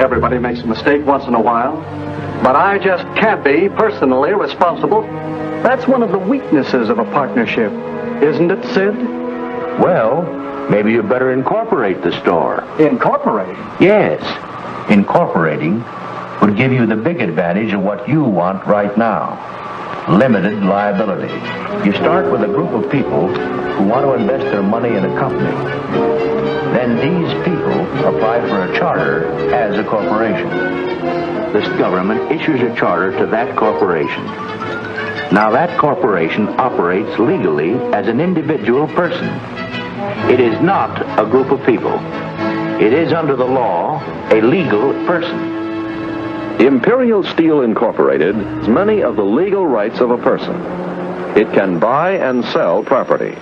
Everybody makes a mistake once in a while. But I just can't be personally responsible. That's one of the weaknesses of a partnership, isn't it, Sid? Well, maybe you better incorporate the store. Incorporate? Yes. Incorporating would give you the big advantage of what you want right now. Limited liability. You start with a group of people who want to invest their money in a company. Then these people apply for a charter as a corporation. This government issues a charter to that corporation. Now that corporation operates legally as an individual person. It is not a group of people. It is under the law a legal person. Imperial Steel Incorporated has many of the legal rights of a person. It can buy and sell property.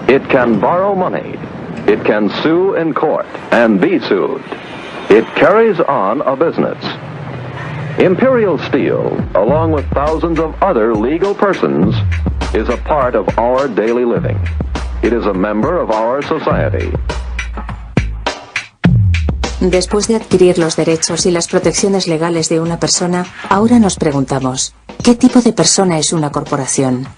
It can borrow money. It can sue in court and be sued. It carries on a business. Imperial Steel, along with thousands of other legal persons, is a part of our daily living. It is a member of our society. Después de adquirir los derechos y las protecciones legales de una persona, ahora nos preguntamos, ¿qué tipo de persona es una corporación?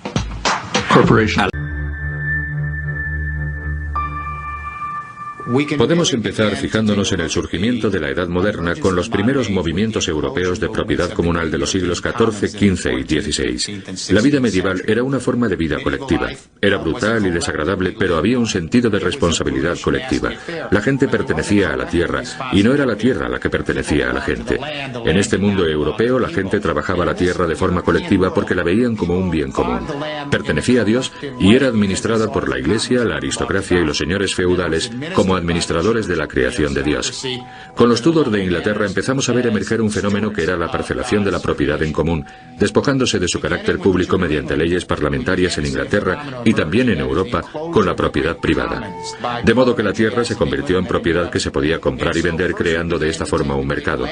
Podemos empezar fijándonos en el surgimiento de la Edad Moderna con los primeros movimientos europeos de propiedad comunal de los siglos XIV, XV y XVI. La vida medieval era una forma de vida colectiva. Era brutal y desagradable, pero había un sentido de responsabilidad colectiva. La gente pertenecía a la tierra, y no era la tierra la que pertenecía a la gente. En este mundo europeo, la gente trabajaba la tierra de forma colectiva porque la veían como un bien común. Pertenecía a Dios y era administrada por la Iglesia, la aristocracia y los señores feudales como administradores de la creación de Dios. Con los Tudor de Inglaterra empezamos a ver emerger un fenómeno que era la parcelación de la propiedad en común, despojándose de su carácter público mediante leyes parlamentarias en Inglaterra y también en Europa con la propiedad privada. De modo que la tierra se convirtió en propiedad que se podía comprar y vender, creando de esta forma un mercado.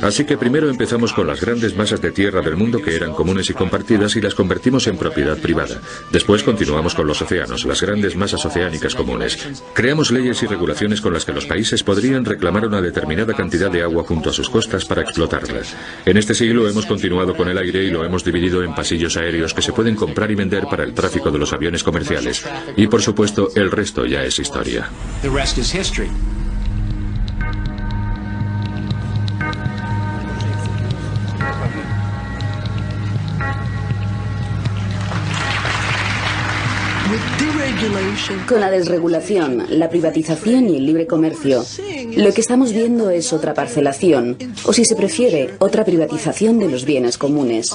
Así que primero empezamos con las grandes masas de tierra del mundo que eran comunes y compartidas y las convertimos en propiedad privada. Después continuamos con los océanos, las grandes masas oceánicas comunes. Creamos leyes y regulaciones con las que los países podrían reclamar una determinada cantidad de agua junto a sus costas para explotarlas. En este siglo hemos continuado con el aire y lo hemos dividido en pasillos aéreos que se pueden comprar y vender para el tráfico de los aviones comerciales. Y por supuesto, el resto ya es historia. Con la desregulación, la privatización y el libre comercio, lo que estamos viendo es otra parcelación, o si se prefiere, otra privatización de los bienes comunes.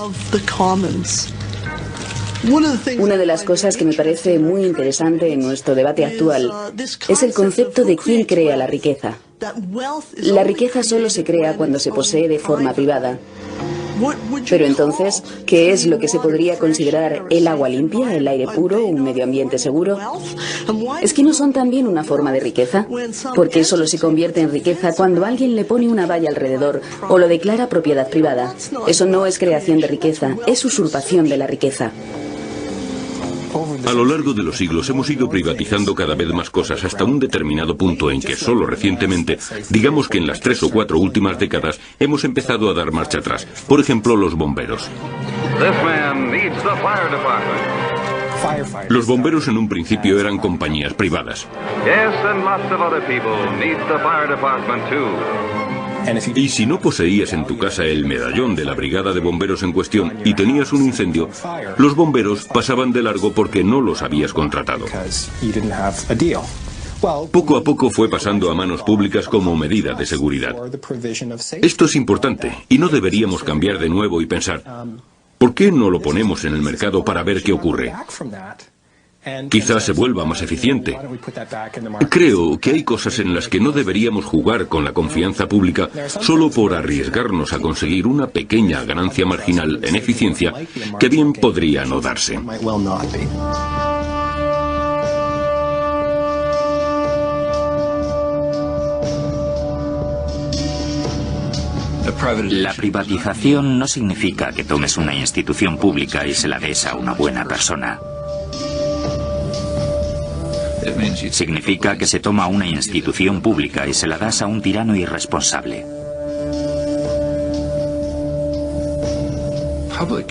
Una de las cosas que me parece muy interesante en nuestro debate actual es el concepto de quién crea la riqueza. La riqueza solo se crea cuando se posee de forma privada. Pero entonces, ¿qué es lo que se podría considerar el agua limpia, el aire puro, un medio ambiente seguro? ¿Es que no son también una forma de riqueza? Porque eso solo se convierte en riqueza cuando alguien le pone una valla alrededor o lo declara propiedad privada. Eso no es creación de riqueza, es usurpación de la riqueza. A lo largo de los siglos hemos ido privatizando cada vez más cosas hasta un determinado punto en que solo recientemente, digamos que en las 3 o 4 últimas décadas, hemos empezado a dar marcha atrás. Por ejemplo, los bomberos. Los bomberos en un principio eran compañías privadas. Y si no poseías en tu casa el medallón de la brigada de bomberos en cuestión y tenías un incendio, los bomberos pasaban de largo porque no los habías contratado. Poco a poco fue pasando a manos públicas como medida de seguridad. Esto es importante y no deberíamos cambiar de nuevo y pensar, ¿por qué no lo ponemos en el mercado para ver qué ocurre? Quizás se vuelva más eficiente. Creo que hay cosas en las que no deberíamos jugar con la confianza pública solo por arriesgarnos a conseguir una pequeña ganancia marginal en eficiencia que bien podría no darse. La privatización no significa que tomes una institución pública y se la des a una buena persona. Significa que se toma una institución pública y se la das a un tirano irresponsable.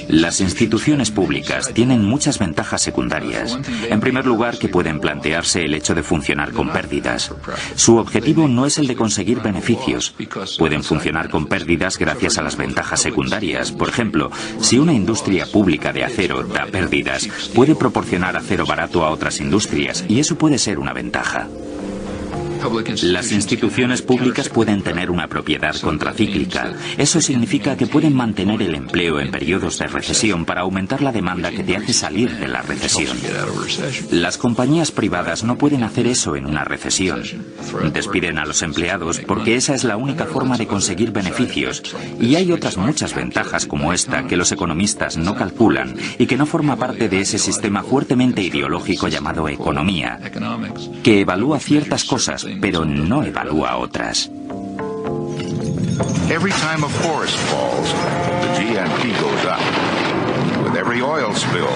Las instituciones públicas tienen muchas ventajas secundarias. En primer lugar, que pueden plantearse el hecho de funcionar con pérdidas. Su objetivo no es el de conseguir beneficios. Pueden funcionar con pérdidas gracias a las ventajas secundarias. Por ejemplo, si una industria pública de acero da pérdidas, puede proporcionar acero barato a otras industrias, y eso puede ser una ventaja. Las instituciones públicas pueden tener una propiedad contracíclica. Eso significa que pueden mantener el empleo en periodos de recesión para aumentar la demanda que te hace salir de la recesión. Las compañías privadas no pueden hacer eso en una recesión. Despiden a los empleados porque esa es la única forma de conseguir beneficios. Y hay otras muchas ventajas como esta que los economistas no calculan y que no forma parte de ese sistema fuertemente ideológico llamado economía, que evalúa ciertas cosas pero no evalúa otras. Every time a forest falls, the GNP goes up. With every oil spill,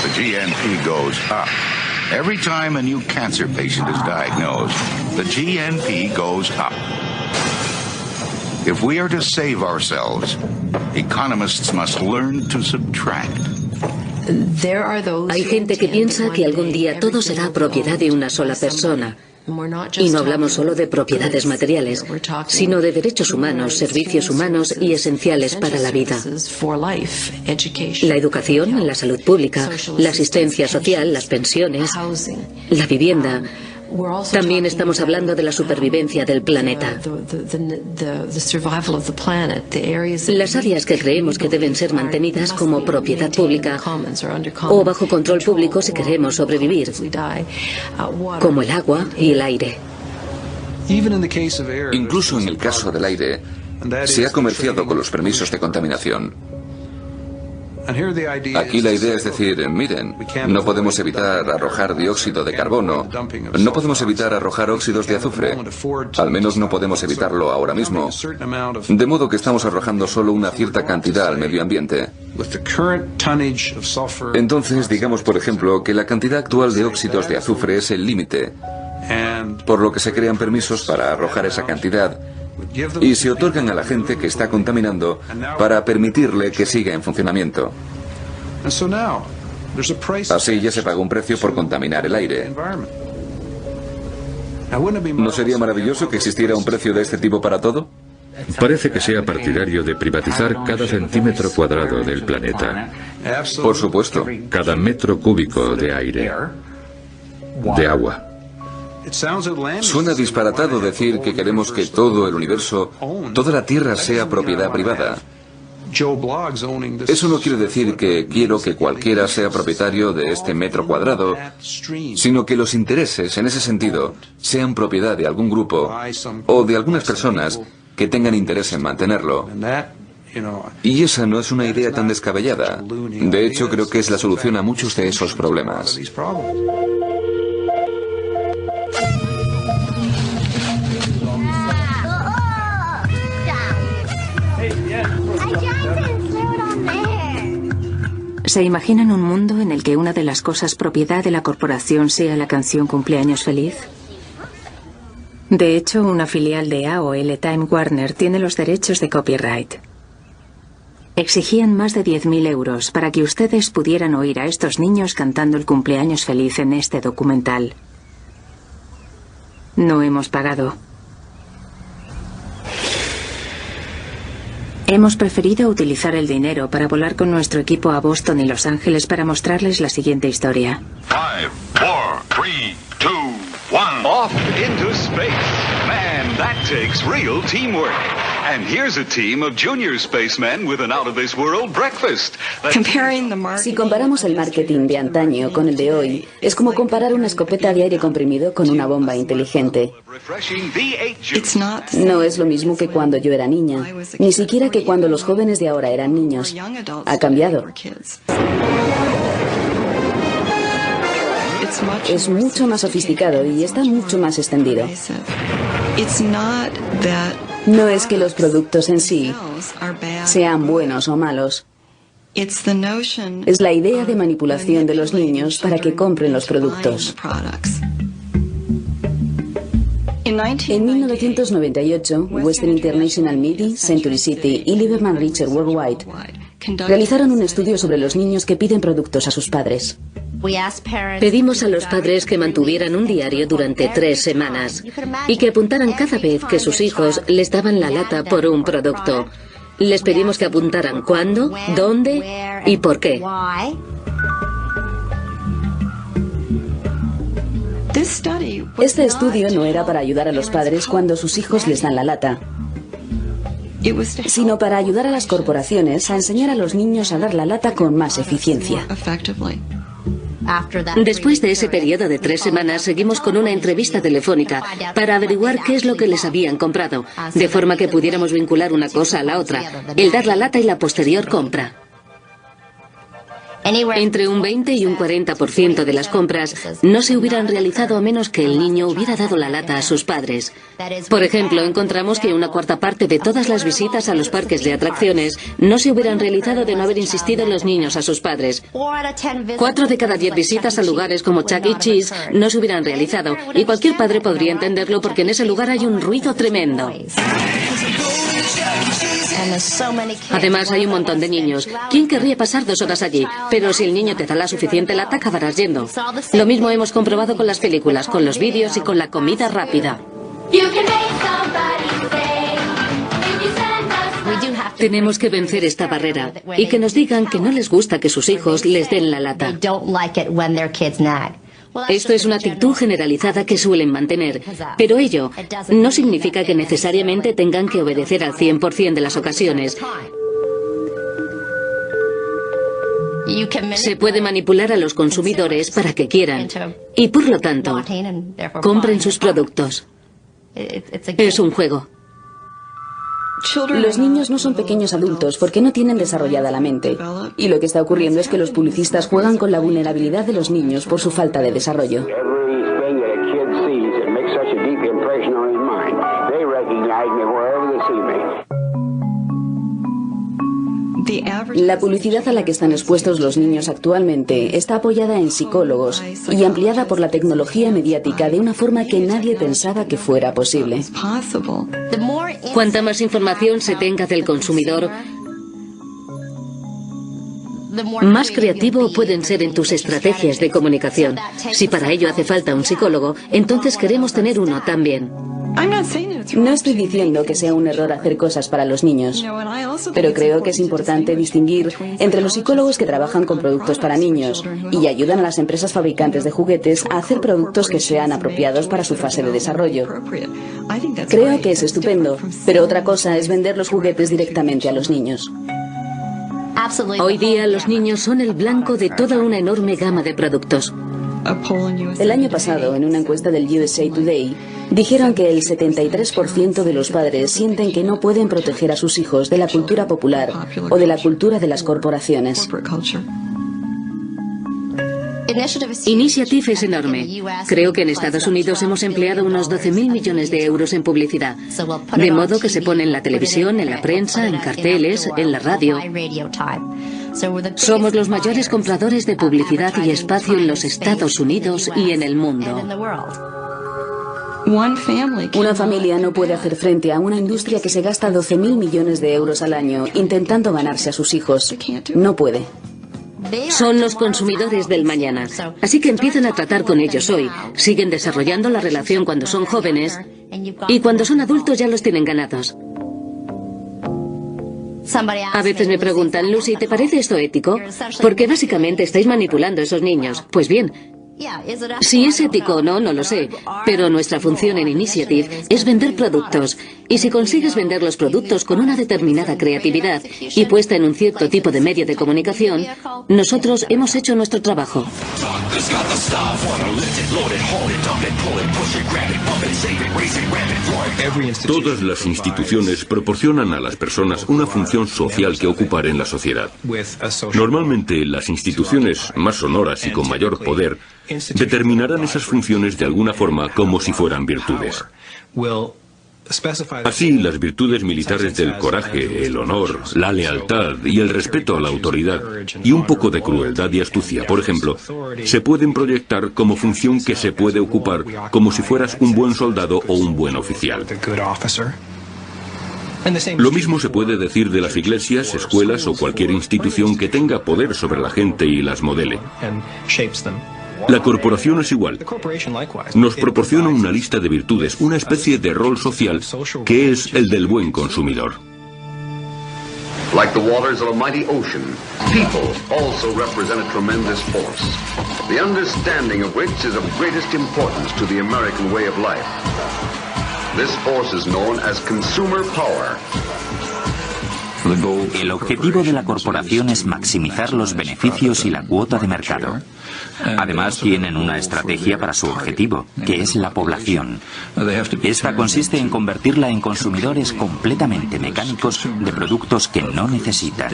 the GNP goes up. Every time a new cancer patient is diagnosed, the GNP goes up. If we are to save ourselves, economists must learn to subtract. Hay gente que piensa que algún día todo será propiedad de una sola persona. Y no hablamos solo de propiedades materiales, sino de derechos humanos, servicios humanos y esenciales para la vida. La educación, la salud pública, la asistencia social, las pensiones, la vivienda. También estamos hablando de la supervivencia del planeta. Las áreas que creemos que deben ser mantenidas como propiedad pública o bajo control público si queremos sobrevivir, como el agua y el aire. Incluso en el caso del aire, se ha comerciado con los permisos de contaminación. Aquí la idea es decir, miren, no podemos evitar arrojar dióxido de carbono, no podemos evitar arrojar óxidos de azufre, al menos no podemos evitarlo ahora mismo, de modo que estamos arrojando solo una cierta cantidad al medio ambiente. Entonces, digamos por ejemplo que la cantidad actual de óxidos de azufre es el límite, por lo que se crean permisos para arrojar esa cantidad, y se otorgan a la gente que está contaminando para permitirle que siga en funcionamiento. Así ya se paga un precio por contaminar el aire. ¿No sería maravilloso que existiera un precio de este tipo para todo? Parece que sea partidario de privatizar cada centímetro cuadrado del planeta. Por supuesto. Cada metro cúbico de aire, de agua. Suena disparatado decir que queremos que todo el universo, toda la Tierra sea propiedad privada. Eso no quiere decir que quiero que cualquiera sea propietario de este metro cuadrado, sino que los intereses, en ese sentido, sean propiedad de algún grupo o de algunas personas que tengan interés en mantenerlo. Y esa no es una idea tan descabellada. De hecho, creo que es la solución a muchos de esos problemas. ¿Se imaginan un mundo en el que una de las cosas propiedad de la corporación sea la canción Cumpleaños Feliz? De hecho, una filial de AOL Time Warner tiene los derechos de copyright. Exigían más de 10.000 euros para que ustedes pudieran oír a estos niños cantando el Cumpleaños Feliz en este documental. No hemos pagado. Hemos preferido utilizar el dinero para volar con nuestro equipo a Boston y Los Ángeles para mostrarles la siguiente historia. 5, 4, 3, 2, 1. Off into space. Man, that takes real teamwork. And here's a team of junior spacemen with an out-of-this-world breakfast. Si comparamos el marketing de antaño con el de hoy, es como comparar una escopeta de aire comprimido con una bomba inteligente. No es lo mismo que cuando yo era niña, ni siquiera que cuando los jóvenes de ahora eran niños. Ha cambiado. Es mucho más sofisticado y está mucho más extendido. No es que los productos en sí sean buenos o malos. Es la idea de manipulación de los niños para que compren los productos. En 1998, Western International Media, Century City y Lieberman Richard Worldwide realizaron un estudio sobre los niños que piden productos a sus padres. Pedimos a los padres que mantuvieran un diario durante 3 semanas y que apuntaran cada vez que sus hijos les daban la lata por un producto. Les pedimos que apuntaran cuándo, dónde y por qué. Este estudio no era para ayudar a los padres cuando sus hijos les dan la lata, sino para ayudar a las corporaciones a enseñar a los niños a dar la lata con más eficiencia. Después de ese periodo de 3 semanas, seguimos con una entrevista telefónica para averiguar qué es lo que les habían comprado, de forma que pudiéramos vincular una cosa a la otra, el dar la lata y la posterior compra. Entre un 20 y un 40% de las compras no se hubieran realizado a menos que el niño hubiera dado la lata a sus padres. Por ejemplo, encontramos que una 1/4 parte de todas las visitas a los parques de atracciones no se hubieran realizado de no haber insistido los niños a sus padres. 4 de cada 10 visitas a lugares como Chuck E. Cheese no se hubieran realizado, y cualquier padre podría entenderlo porque en ese lugar hay un ruido tremendo. Además, hay un montón de niños. ¿Quién querría pasar 2 horas allí? Pero si el niño te da la suficiente lata, acabarás yendo. Lo mismo hemos comprobado con las películas, con los vídeos y con la comida rápida. Tenemos que vencer esta barrera y que nos digan que no les gusta que sus hijos les den la lata. Esto es una actitud generalizada que suelen mantener, pero ello no significa que necesariamente tengan que obedecer al 100% de las ocasiones. Se puede manipular a los consumidores para que quieran y, por lo tanto, compren sus productos. Es un juego. Los niños no son pequeños adultos porque no tienen desarrollada la mente. Y lo que está ocurriendo es que los publicistas juegan con la vulnerabilidad de los niños por su falta de desarrollo. La publicidad a la que están expuestos los niños actualmente está apoyada en psicólogos y ampliada por la tecnología mediática de una forma que nadie pensaba que fuera posible. Cuanta más información se tenga del consumidor, más creativo pueden ser en tus estrategias de comunicación. Si para ello hace falta un psicólogo, entonces queremos tener uno también. No estoy diciendo que sea un error hacer cosas para los niños, pero creo que es importante distinguir entre los psicólogos que trabajan con productos para niños y ayudan a las empresas fabricantes de juguetes a hacer productos que sean apropiados para su fase de desarrollo. Creo que es estupendo, pero otra cosa es vender los juguetes directamente a los niños. Hoy día los niños son el blanco de toda una enorme gama de productos. El año pasado, en una encuesta del USA Today, dijeron que el 73% de los padres sienten que no pueden proteger a sus hijos de la cultura popular o de la cultura de las corporaciones. Initiative es enorme. Creo que en Estados Unidos hemos empleado unos 12.000 millones de euros en publicidad, de modo que se pone en la televisión, en la prensa, en carteles, en la radio. Somos los mayores compradores de publicidad y espacio en los Estados Unidos y en el mundo. Una familia no puede hacer frente a una industria que se gasta 12.000 millones de euros al año intentando ganarse a sus hijos. No puede. Son los consumidores del mañana, así que empiezan a tratar con ellos hoy. Siguen desarrollando la relación cuando son jóvenes y cuando son adultos ya los tienen ganados. A veces me preguntan, Lucy, ¿te parece esto ético? Porque básicamente estáis manipulando a esos niños. Pues bien, si es ético o no, no lo sé, pero nuestra función en Initiative es vender productos. Y si consigues vender los productos con una determinada creatividad y puesta en un cierto tipo de medio de comunicación, nosotros hemos hecho nuestro trabajo. Todas las instituciones proporcionan a las personas una función social que ocupar en la sociedad. Normalmente, las instituciones más sonoras y con mayor poder determinarán esas funciones de alguna forma como si fueran virtudes. Así, las virtudes militares del coraje, el honor, la lealtad y el respeto a la autoridad, y un poco de crueldad y astucia, por ejemplo, se pueden proyectar como función que se puede ocupar como si fueras un buen soldado o un buen oficial. Lo mismo se puede decir de las iglesias, escuelas o cualquier institución que tenga poder sobre la gente y las modele. La corporación es igual. Nos proporciona una lista de virtudes, una especie de rol social que es el del buen consumidor. Like the waters of a mighty ocean, people also represent a tremendous force, the understanding of which is of greatest importance to the American way of life. This force is known as consumer power. El objetivo de la corporación es maximizar los beneficios y la cuota de mercado. Además, tienen una estrategia para su objetivo, que es la población. Esta consiste en convertirla en consumidores completamente mecánicos de productos que no necesitan.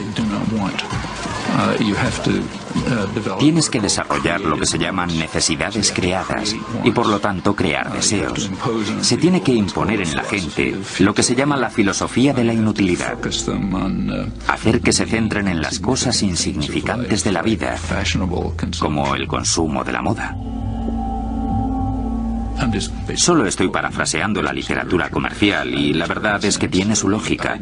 Tienes que desarrollar lo que se llaman necesidades creadas y, por lo tanto, crear deseos. Se tiene que imponer en la gente lo que se llama la filosofía de la inutilidad. Hacer que se centren en las cosas insignificantes de la vida, como el consumo de la moda. Solo estoy parafraseando la literatura comercial y la verdad es que tiene su lógica.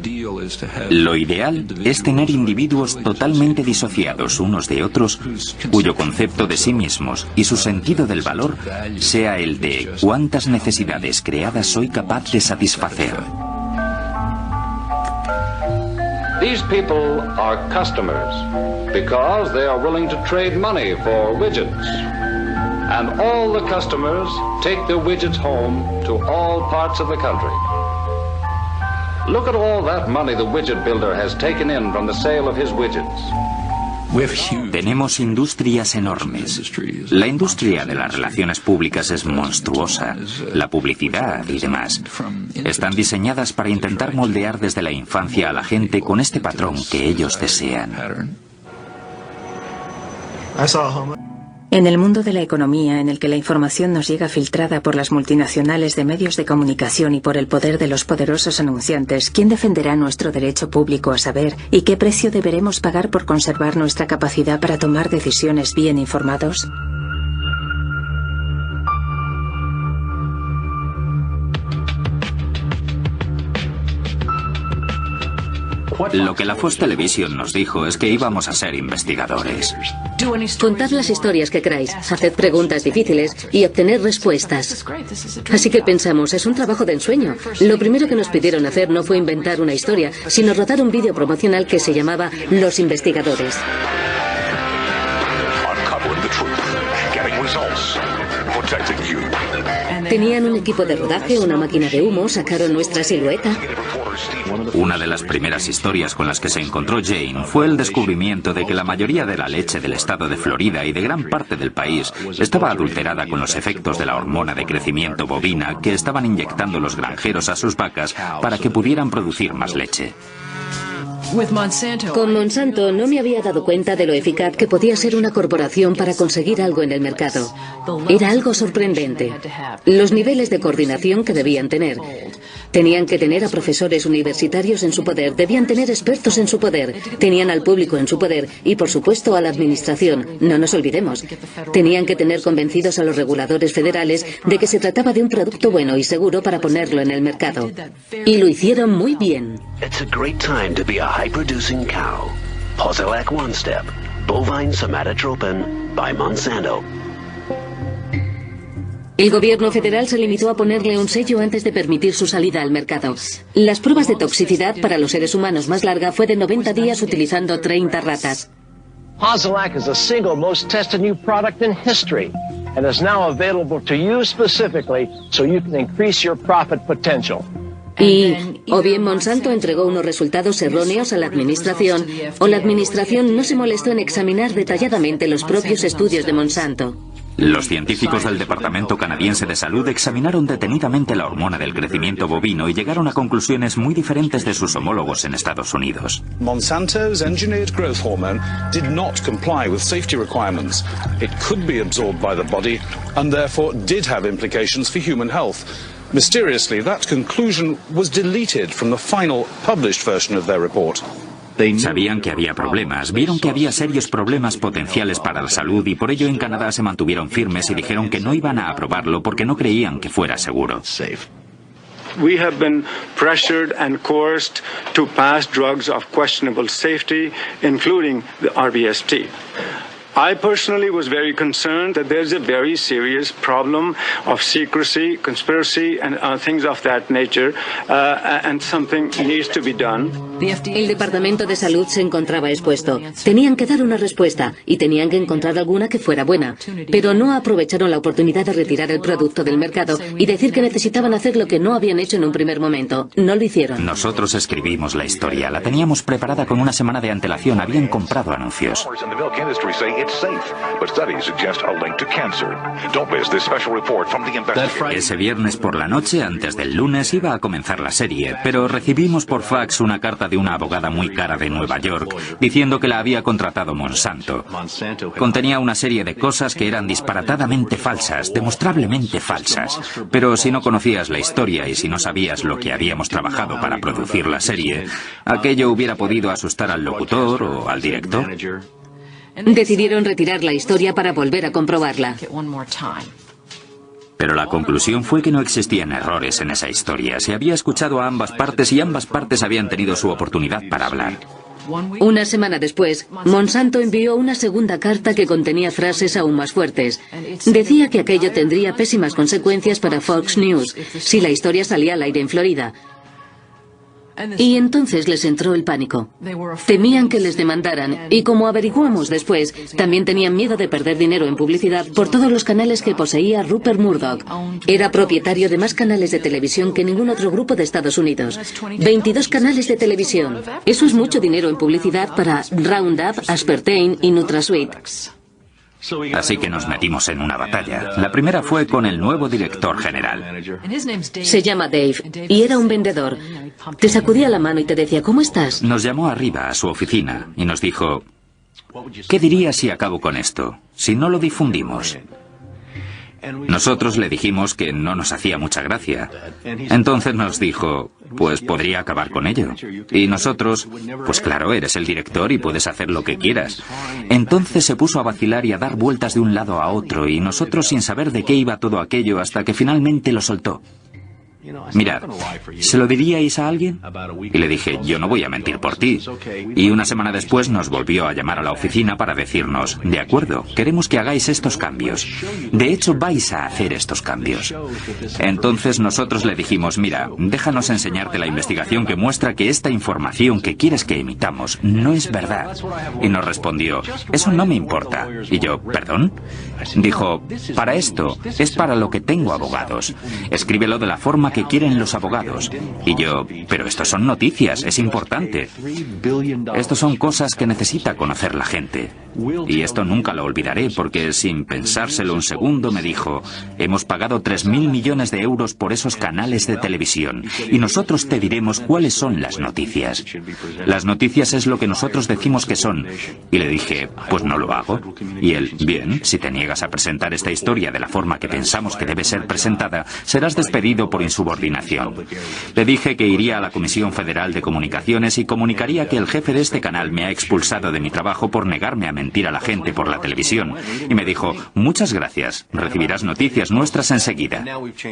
Lo ideal es tener individuos totalmente disociados unos de otros, cuyo concepto de sí mismos y su sentido del valor sea el de cuántas necesidades creadas soy capaz de satisfacer. These people are customers because they are willing to trade money for widgets. And all the customers take their widgets home to all parts of the country. Look at all that money the widget builder has taken in from the sale of his widgets. Tenemos industrias enormes. La industria de las relaciones públicas es monstruosa. La publicidad y demás están diseñadas para intentar moldear desde la infancia a la gente con este patrón que ellos desean. En el mundo de la economía, en el que la información nos llega filtrada por las multinacionales de medios de comunicación y por el poder de los poderosos anunciantes, ¿quién defenderá nuestro derecho público a saber y qué precio deberemos pagar por conservar nuestra capacidad para tomar decisiones bien informados? Lo que la Fox Television nos dijo es que íbamos a ser investigadores. Contad las historias que queráis, haced preguntas difíciles y obtener respuestas. Así que pensamos, es un trabajo de ensueño. Lo primero que nos pidieron hacer no fue inventar una historia, sino rodar un vídeo promocional que se llamaba Los Investigadores. Tenían un equipo de rodaje, una máquina de humo, sacaron nuestra silueta. Una de las primeras historias con las que se encontró Jane fue el descubrimiento de que la mayoría de la leche del estado de Florida y de gran parte del país estaba adulterada con los efectos de la hormona de crecimiento bovina que estaban inyectando los granjeros a sus vacas para que pudieran producir más leche. Con Monsanto no me había dado cuenta de lo eficaz que podía ser una corporación para conseguir algo en el mercado. Era algo sorprendente. Los niveles de coordinación que debían tener. Tenían que tener a profesores universitarios en su poder, debían tener expertos en su poder, tenían al público en su poder y, por supuesto, a la administración. No nos olvidemos. Tenían que tener convencidos a los reguladores federales de que se trataba de un producto bueno y seguro para ponerlo en el mercado. Y lo hicieron muy bien. It's a great time to be a high-producing cow. Posilac One Step, bovine somatotropin by Monsanto. El gobierno federal se limitó a ponerle un sello antes de permitir su salida al mercado. Las pruebas de toxicidad para los seres humanos más larga fue de 90 días utilizando 30 ratas. Posilac is the single most tested new product in history and is now available to you specifically so you can increase your profit potential. Y o bien Monsanto entregó unos resultados erróneos a la administración, o la administración no se molestó en examinar detalladamente los propios estudios de Monsanto. Los científicos del Departamento Canadiense de Salud examinaron detenidamente la hormona del crecimiento bovino y llegaron a conclusiones muy diferentes de sus homólogos en Estados Unidos. Monsanto's engineered growth hormone did not comply with safety requirements. It could be absorbed by the body and therefore did have implications for human health. Mysteriously, that conclusion was deleted from the final published version of their report. Sabían que había problemas, vieron que había serios problemas potenciales para la salud y por ello en Canadá se mantuvieron firmes y dijeron que no iban a aprobarlo porque no creían que fuera seguro. We have been pressured and coerced to pass drugs of questionable safety, including the RBST. I personally was very concerned that there's a very serious problem of secrecy, conspiracy, and things of that nature, and something needs to be done. El Departamento de Salud se encontraba expuesto. Tenían que dar una respuesta y tenían que encontrar alguna que fuera buena, pero no aprovecharon la oportunidad de retirar el producto del mercado y decir que necesitaban hacer lo que no habían hecho en un primer momento. No lo hicieron. Nosotros escribimos la historia, la teníamos preparada con una semana de antelación, habían comprado anuncios. Ese viernes por la noche, antes del lunes, iba a comenzar la serie, pero recibimos por fax una carta de una abogada muy cara de Nueva York diciendo que la había contratado Monsanto. Contenía una serie de cosas que eran disparatadamente falsas, demostrablemente falsas. Pero si no conocías la historia y si no sabías lo que habíamos trabajado para producir la serie, aquello hubiera podido asustar al locutor o al director. Decidieron retirar la historia para volver a comprobarla. Pero la conclusión fue que no existían errores en esa historia. Se había escuchado a ambas partes y ambas partes habían tenido su oportunidad para hablar. Una semana después, Monsanto envió una segunda carta que contenía frases aún más fuertes. Decía que aquello tendría pésimas consecuencias para Fox News si la historia salía al aire en Florida. Y entonces les entró el pánico. Temían que les demandaran y, como averiguamos después, también tenían miedo de perder dinero en publicidad por todos los canales que poseía Rupert Murdoch. Era propietario de más canales de televisión que ningún otro grupo de Estados Unidos. 22 canales de televisión. Eso es mucho dinero en publicidad para Roundup, Aspartame y NutraSweet. Así que nos metimos en una batalla. La primera fue con el nuevo director general. Se llama Dave y era un vendedor. Te sacudía la mano y te decía, ¿cómo estás? Nos llamó arriba a su oficina y nos dijo, ¿qué dirías si acabo con esto? Si no lo difundimos. Nosotros le dijimos que no nos hacía mucha gracia. Entonces nos dijo, pues podría acabar con ello. Y nosotros, pues claro, eres el director y puedes hacer lo que quieras. Entonces se puso a vacilar y a dar vueltas de un lado a otro y nosotros sin saber de qué iba todo aquello hasta que finalmente lo soltó. Mirad, ¿se lo diríais a alguien? Y le dije, yo no voy a mentir por ti. Y una semana después nos volvió a llamar a la oficina para decirnos, de acuerdo, queremos que hagáis estos cambios. De hecho, vais a hacer estos cambios. Entonces nosotros le dijimos, mira, déjanos enseñarte la investigación que muestra que esta información que quieres que emitamos no es verdad. Y nos respondió, eso no me importa. Y yo, ¿perdón? Dijo, para esto es para lo que tengo abogados. Escríbelo de la forma que quieren los abogados. Y yo, pero esto son noticias, es importante. Esto son cosas que necesita conocer la gente. Y esto nunca lo olvidaré porque sin pensárselo un segundo me dijo, hemos pagado 3.000 millones de euros por esos canales de televisión y nosotros te diremos cuáles son las noticias. Las noticias es lo que nosotros decimos que son. Y le dije, pues no lo hago. Y él, bien, si te niegas a presentar esta historia de la forma que pensamos que debe ser presentada, serás despedido por insubordinación. Le dije que iría a la Comisión Federal de Comunicaciones y comunicaría que el jefe de este canal me ha expulsado de mi trabajo por negarme a mentir a la gente por la televisión. Y me dijo, muchas gracias, recibirás noticias nuestras enseguida.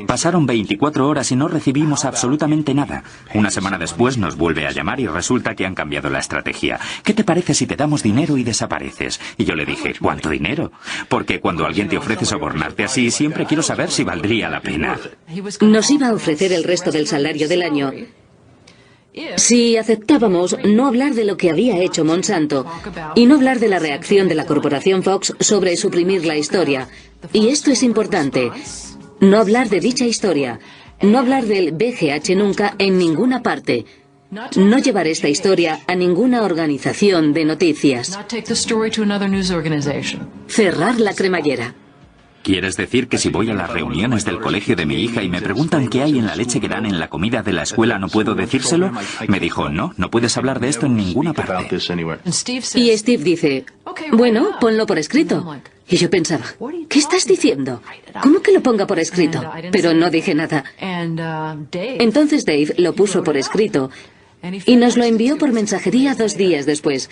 Pasaron 24 horas y no recibimos absolutamente nada. Una semana después nos vuelve a llamar y resulta que han cambiado la estrategia. ¿Qué te parece si te damos dinero y desapareces? Y yo le dije, ¿cuánto dinero? Porque cuando alguien te ofrece sobornarte así, siempre quiero saber si valdría la pena. Nos iba a ofrecer el resto del salario del año si aceptábamos no hablar de lo que había hecho Monsanto y no hablar de la reacción de la corporación Fox sobre suprimir la historia. Y esto es importante, no hablar de dicha historia, no hablar del BGH nunca en ninguna parte, no llevar esta historia a ninguna organización de noticias. Cerrar la cremallera. ¿Quieres decir que si voy a las reuniones del colegio de mi hija y me preguntan qué hay en la leche que dan en la comida de la escuela, no puedo decírselo? Me dijo, no puedes hablar de esto en ninguna parte. Y Steve dice, bueno, ponlo por escrito. Y yo pensaba, ¿qué estás diciendo? ¿Cómo que lo ponga por escrito? Pero no dije nada. Entonces Dave lo puso por escrito y nos lo envió por mensajería 2 días después.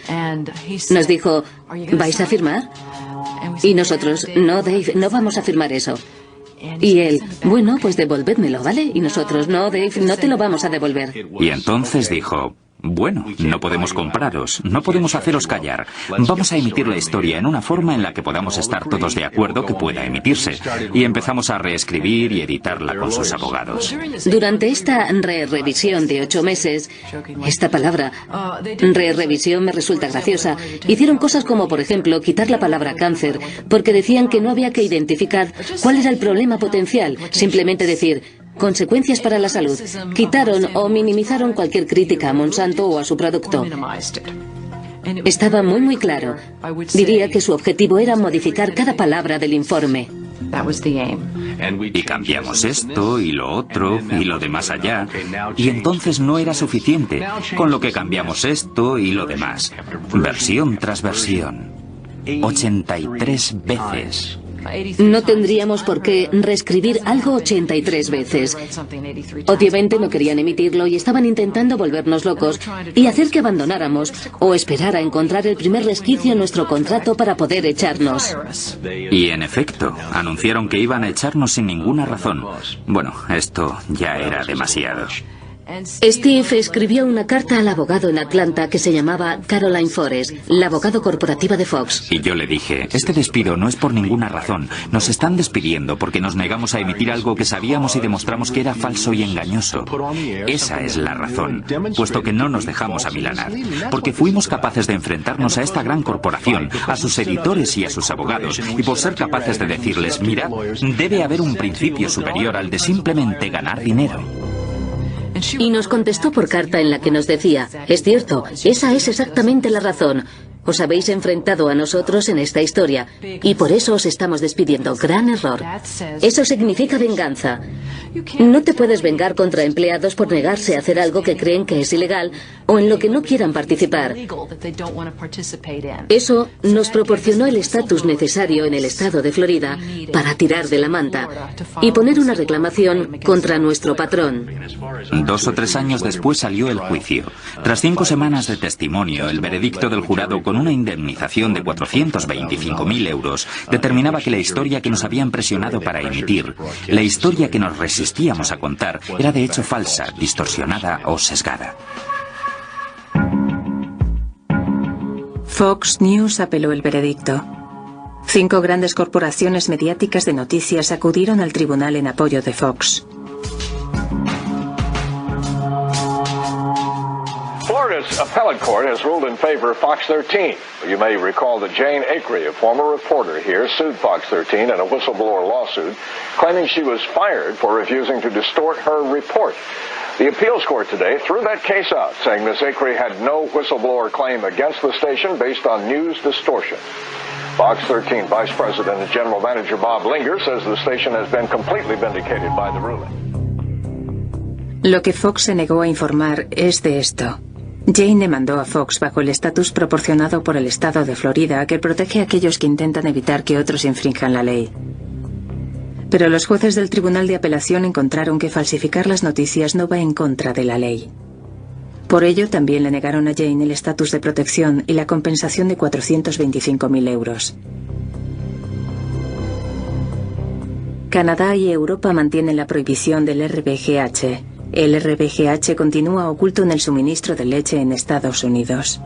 Nos dijo, ¿vais a firmar? Y nosotros, no, Dave, no vamos a firmar eso. Y él, bueno, pues devolvédmelo, ¿vale? Y nosotros, no, Dave, no te lo vamos a devolver. Y entonces dijo, bueno, no podemos compraros, no podemos haceros callar. Vamos a emitir la historia en una forma en la que podamos estar todos de acuerdo que pueda emitirse. Y empezamos a reescribir y editarla con sus abogados. Durante esta revisión de 8 meses, esta palabra, revisión, me resulta graciosa, hicieron cosas como, por ejemplo, quitar la palabra cáncer, porque decían que no había que identificar cuál era el problema potencial, simplemente decir consecuencias para la salud. Quitaron o minimizaron cualquier crítica a Monsanto o a su producto. Estaba muy claro. Diría que su objetivo era modificar cada palabra del informe. Y cambiamos esto y lo otro y lo de más allá. Y entonces no era suficiente, con lo que cambiamos esto y lo demás. Versión tras versión. 83 veces. No tendríamos por qué reescribir algo 83 veces. Obviamente no querían emitirlo y estaban intentando volvernos locos y hacer que abandonáramos o esperar a encontrar el primer resquicio en nuestro contrato para poder echarnos. Y en efecto, anunciaron que iban a echarnos sin ninguna razón. Bueno, esto ya era demasiado. Steve escribió una carta al abogado en Atlanta que se llamaba Caroline Forrest, la abogado corporativa de Fox. Y yo le dije, este despido no es por ninguna razón. Nos están despidiendo porque nos negamos a emitir algo que sabíamos y demostramos que era falso y engañoso. Esa es la razón, puesto que no nos dejamos amilanar. Porque fuimos capaces de enfrentarnos a esta gran corporación, a sus editores y a sus abogados, y por ser capaces de decirles, mirad, debe haber un principio superior al de simplemente ganar dinero. Y nos contestó por carta en la que nos decía, es cierto, esa es exactamente la razón. Os habéis enfrentado a nosotros en esta historia y por eso os estamos despidiendo. Gran error. Eso significa venganza. No te puedes vengar contra empleados por negarse a hacer algo que creen que es ilegal o en lo que no quieran participar. Eso nos proporcionó el estatus necesario en el estado de Florida para tirar de la manta y poner una reclamación contra nuestro patrón. 2 o 3 años después salió el juicio. Tras 5 semanas de testimonio, el veredicto del jurado con una indemnización de 425.000 euros determinaba que la historia que nos habían presionado para emitir, la historia que nos resistíamos a contar, era de hecho falsa, distorsionada o sesgada. Fox News apeló el veredicto. 5 grandes corporaciones mediáticas de noticias acudieron al tribunal en apoyo de Fox. Florida's appellate court has ruled in favor of Fox 13. You may recall that Jane Acree, a former reporter here, sued Fox 13 in a whistleblower lawsuit, claiming she was fired for refusing to distort her report. The appeals court today threw that case out, saying Ms. Acree had no whistleblower claim against the station based on news distortion. Fox 13 Vice President and General Manager Bob Linger says the station has been completely vindicated by the ruling. Lo que Fox se negó a informar es de esto. Jane demandó a Fox bajo el estatus proporcionado por el estado de Florida que protege a aquellos que intentan evitar que otros infrinjan la ley. Pero los jueces del Tribunal de Apelación encontraron que falsificar las noticias no va en contra de la ley. Por ello, también le negaron a Jane el estatus de protección y la compensación de 425.000 euros. Canadá y Europa mantienen la prohibición del RBGH. El RBGH continúa oculto en el suministro de leche en Estados Unidos.